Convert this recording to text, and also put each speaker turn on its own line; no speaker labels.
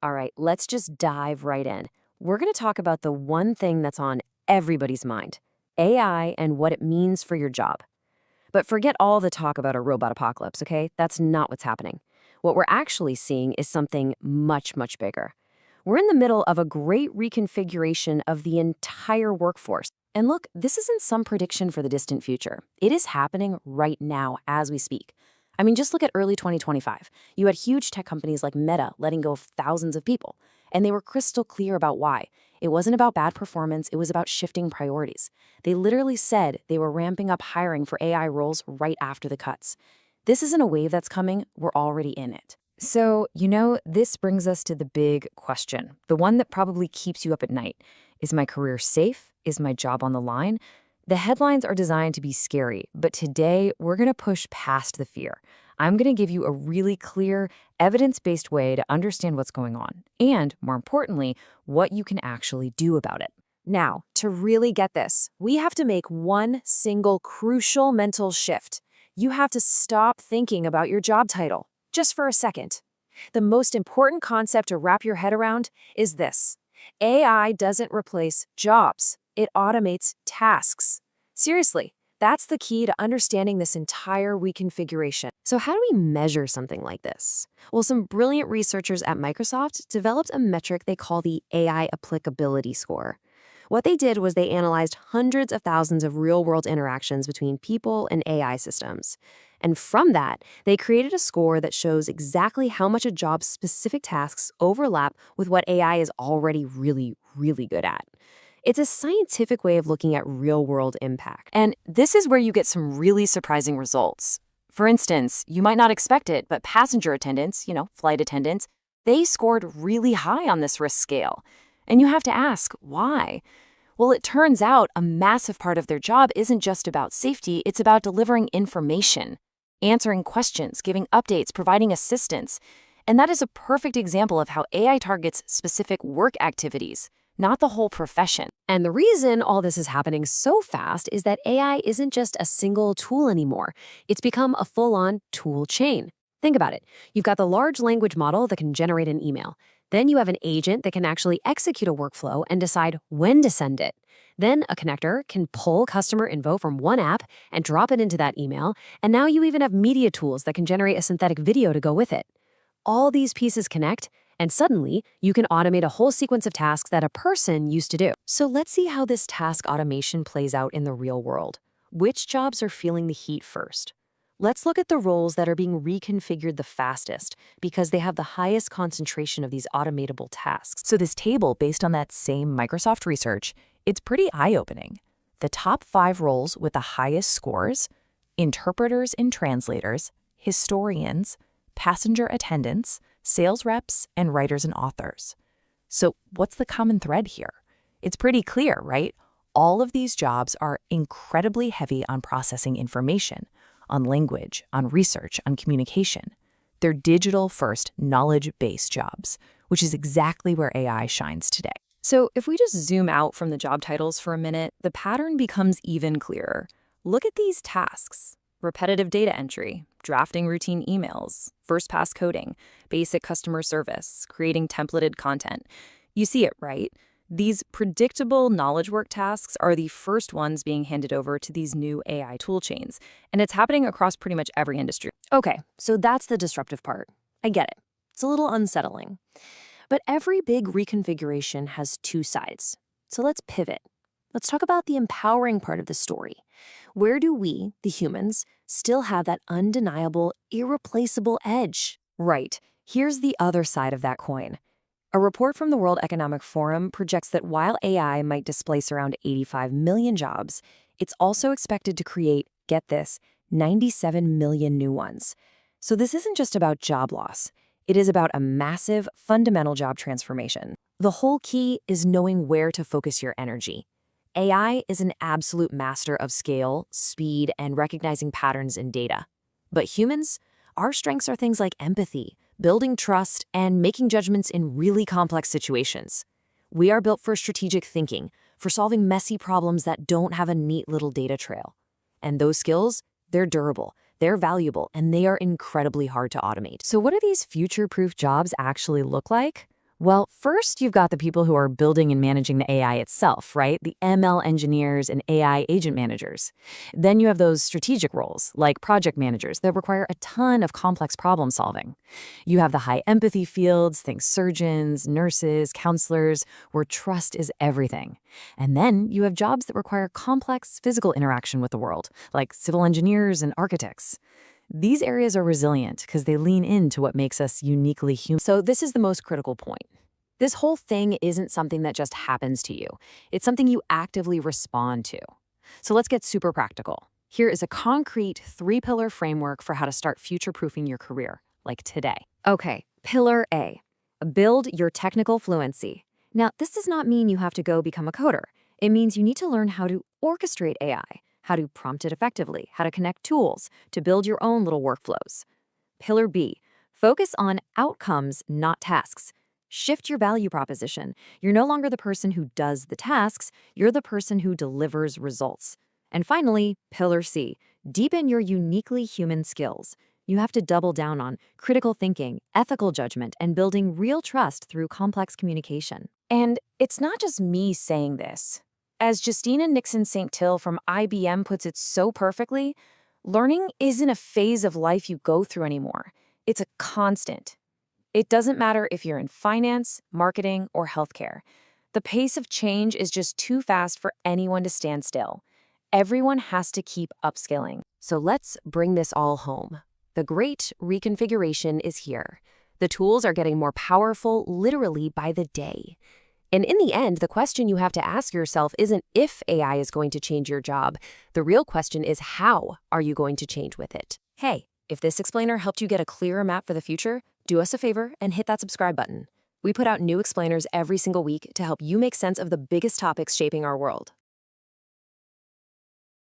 All right, let's just dive right in. We're going to talk about the one thing that's on everybody's mind, AI and what it means for your job. But forget all the talk about a robot apocalypse, okay? That's not what's happening. What we're actually seeing is something much, much bigger. We're in the middle of a great reconfiguration of the entire workforce. And look, this isn't some prediction for the distant future. It is happening right now as we speak. I mean, just look at early 2025. You had huge tech companies like Meta letting go of thousands of people, and they were crystal clear about why. It wasn't about bad performance, it was about shifting priorities. They literally said they were ramping up hiring for AI roles right after the cuts. This isn't a wave that's coming, we're already in it. So, this brings us to the big question, the one that probably keeps you up at night. Is my career safe? Is my job on the line? The headlines are designed to be scary, but today we're going to push past the fear. I'm going to give you a really clear, evidence-based way to understand what's going on, and, more importantly, what you can actually do about it.
Now, to really get this, we have to make one single crucial mental shift. You have to stop thinking about your job title, just for a second. The most important concept to wrap your head around is this. AI doesn't replace jobs. It automates tasks. Seriously, that's the key to understanding this entire reconfiguration.
So how do we measure something like this? Well, some brilliant researchers at Microsoft developed a metric they call the AI applicability score. What they did was they analyzed hundreds of thousands of real-world interactions between people and AI systems. And from that, they created a score that shows exactly how much a job's specific tasks overlap with what AI is already really, really good at. It's a scientific way of looking at real-world impact. And this is where you get some really surprising results. For instance, you might not expect it, but passenger attendants, flight attendants, they scored really high on this risk scale. And you have to ask, why? Well, it turns out a massive part of their job isn't just about safety, it's about delivering information, answering questions, giving updates, providing assistance. And that is a perfect example of how AI targets specific work activities, not the whole profession. And the reason all this is happening so fast is that AI isn't just a single tool anymore. It's become a full-on tool chain. Think about it. You've got the large language model that can generate an email. Then you have an agent that can actually execute a workflow and decide when to send it. Then a connector can pull customer info from one app and drop it into that email. And now you even have media tools that can generate a synthetic video to go with it. All these pieces connect, and suddenly, you can automate a whole sequence of tasks that a person used to do. So let's see how this task automation plays out in the real world. Which jobs are feeling the heat first? Let's look at the roles that are being reconfigured the fastest because they have the highest concentration of these automatable tasks.
So this table, based on that same Microsoft research, it's pretty eye-opening. The top 5 roles with the highest scores: interpreters and translators, historians, passenger attendants, sales reps, and writers and authors. So what's the common thread here? It's pretty clear, right? All of these jobs are incredibly heavy on processing information, on language, on research, on communication. They're digital-first, knowledge-based jobs, which is exactly where AI shines today.
So if we just zoom out from the job titles for a minute, the pattern becomes even clearer. Look at these tasks: repetitive data entry, drafting routine emails, first-pass coding, basic customer service, creating templated content. You see it, right? These predictable knowledge work tasks are the first ones being handed over to these new AI tool chains, and it's happening across pretty much every industry.
Okay, so that's the disruptive part. I get it. It's a little unsettling. But every big reconfiguration has two sides. So let's pivot. Let's talk about the empowering part of the story. Where do we, the humans, still have that undeniable, irreplaceable edge?
Right. Here's the other side of that coin. A report from the World Economic Forum projects that while AI might displace around 85 million jobs, it's also expected to create, get this, 97 million new ones. So this isn't just about job loss. It is about a massive, fundamental job transformation. The whole key is knowing where to focus your energy. AI is an absolute master of scale, speed, and recognizing patterns in data. But humans, our strengths are things like empathy, building trust, and making judgments in really complex situations. We are built for strategic thinking, for solving messy problems that don't have a neat little data trail. And those skills, they're durable, they're valuable, and they are incredibly hard to automate. So what do these future-proof jobs actually look like?
Well, first, you've got the people who are building and managing the AI itself, right? The ML engineers and AI agent managers. Then you have those strategic roles, like project managers, that require a ton of complex problem solving. You have the high empathy fields, think surgeons, nurses, counselors, where trust is everything. And then you have jobs that require complex physical interaction with the world, like civil engineers and architects. These areas are resilient because they lean into what makes us uniquely human.
So this is the most critical point. This whole thing isn't something that just happens to you. It's something you actively respond to. So let's get super practical. Here is a concrete 3-pillar framework for how to start future-proofing your career, like today.
Okay, Pillar A, build your technical fluency. Now, this does not mean you have to go become a coder. It means you need to learn how to orchestrate AI, how to prompt it effectively, how to connect tools, to build your own little workflows. Pillar B, focus on outcomes, not tasks. Shift your value proposition. You're no longer the person who does the tasks, you're the person who delivers results. And finally, Pillar C, deepen your uniquely human skills. You have to double down on critical thinking, ethical judgment, and building real trust through complex communication. And it's not just me saying this. As Justina Nixon-St. Till from IBM puts it so perfectly, learning isn't a phase of life you go through anymore. It's a constant. It doesn't matter if you're in finance, marketing, or healthcare. The pace of change is just too fast for anyone to stand still. Everyone has to keep upskilling.
So let's bring this all home. The great reconfiguration is here. The tools are getting more powerful literally by the day. And in the end, the question you have to ask yourself isn't if AI is going to change your job. The real question is how are you going to change with it? Hey, if this explainer helped you get a clearer map for the future, do us a favor and hit that subscribe button. We put out new explainers every single week to help you make sense of the biggest topics shaping our world.